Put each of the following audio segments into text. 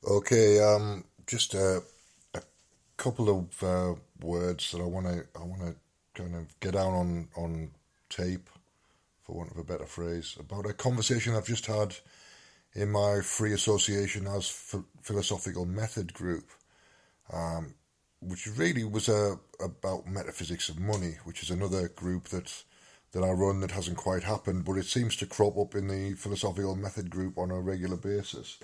Okay, just a couple of words that I want to kind of get down on tape, for want of a better phrase, about a conversation I've just had in my free association as philosophical method group, which really was about metaphysics of money, which is another group that I run that hasn't quite happened, but it seems to crop up in the philosophical method group on a regular basis.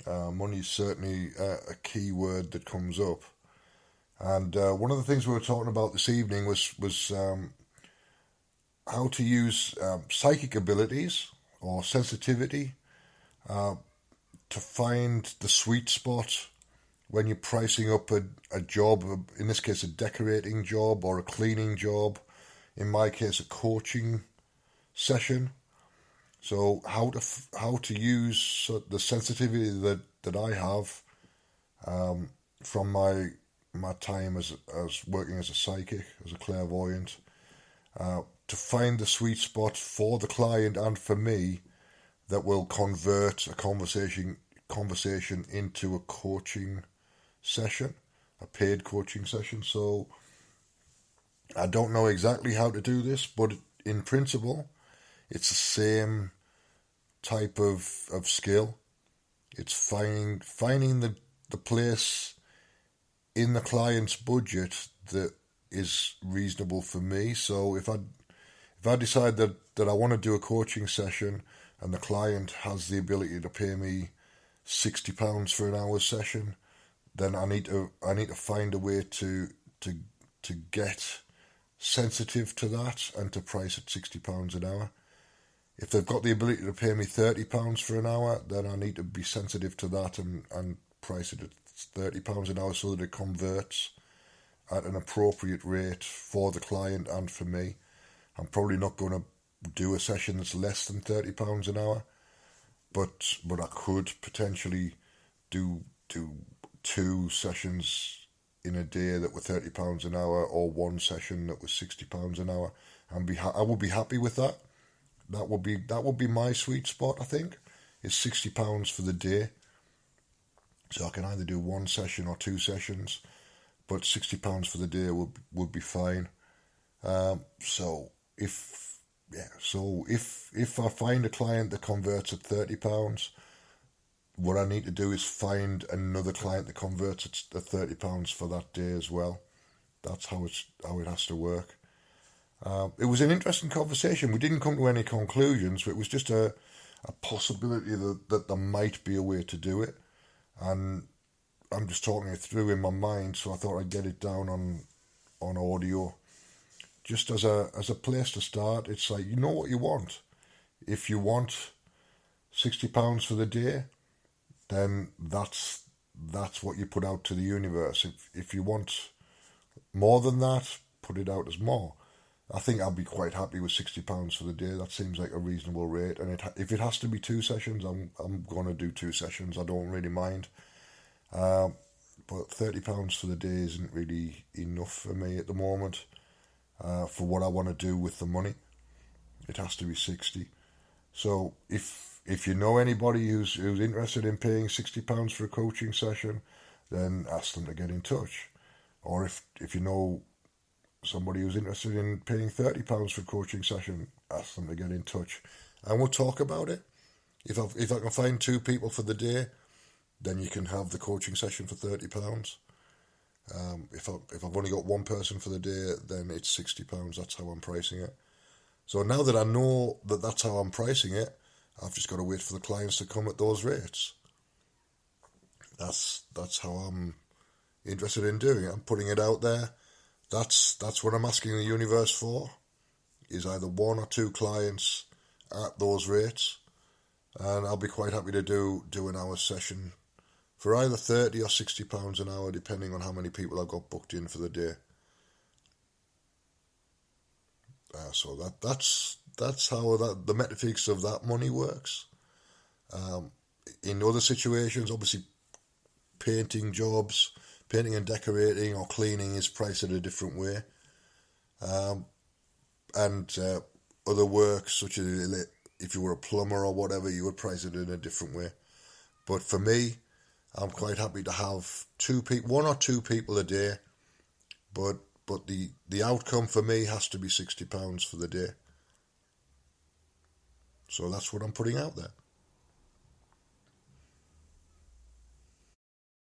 Money is certainly a key word that comes up. And one of the things we were talking about this evening was how to use psychic abilities or sensitivity to find the sweet spot when you're pricing up a job, in this case a decorating job or a cleaning job, in my case a coaching session. So how to use the sensitivity that I have from my time as working as a psychic, as a clairvoyant, to find the sweet spot for the client and for me that will convert a conversation into a coaching session, a paid coaching session. So I don't know exactly how to do this, but in principle, it's the same type of skill. It's finding the place in the client's budget that is reasonable for me. So if I decide that I want to do a coaching session and the client has the ability to pay me £60 for an hour session, then I need to find a way to get sensitive to that and to price at £60 an hour. If they've got the ability to pay me £30 for an hour, then I need to be sensitive to that and price it at £30 an hour so that it converts at an appropriate rate for the client and for me. I'm probably not going to do a session that's less than £30 an hour, but I could potentially do two sessions in a day that were £30 an hour, or one session that was £60 an hour, and I would be happy with that. That would be my sweet spot, I think, is £60 for the day. So I can either do one session or two sessions, but £60 for the day would be fine. So if I find a client that converts at £30, what I need to do is find another client that converts at £30 for that day as well. That's how it has to work. It was an interesting conversation. We didn't come to any conclusions, but it was just a possibility that there might be a way to do it. And I'm just talking it through in my mind, so I thought I'd get it down on audio. Just as a place to start, it's like, you know what you want. If you want £60 for the day, then that's what you put out to the universe. If you want more than that, put it out as more. I think I'll be quite happy with £60 for the day. That seems like a reasonable rate. And if it has to be two sessions, I'm going to do two sessions. I don't really mind. But £30 for the day isn't really enough for me at the moment. For what I want to do with the money, it has to be 60. So if you know anybody who's interested in paying £60 for a coaching session, then ask them to get in touch. Or if you know somebody who's interested in paying £30 for a coaching session, ask them to get in touch, and we'll talk about it. If I can find two people for the day, then you can have the coaching session for £30. If I've only got one person for the day, then it's £60. That's how I'm pricing it. So now that I know that that's how I'm pricing it, I've just got to wait for the clients to come at those rates. That's how I'm interested in doing it. I'm putting it out there. That's what I'm asking the universe for, is either one or two clients at those rates, and I'll be quite happy to do an hour session for either £30 or £60 an hour, depending on how many people I've got booked in for the day. So that's how the metaphysics of that money works. In other situations, obviously, painting jobs, painting and decorating or cleaning is priced in a different way. And other work, such as if you were a plumber or whatever, you would price it in a different way. But for me, I'm quite happy to have one or two people a day, but the outcome for me has to be £60 for the day. So that's what I'm putting out there.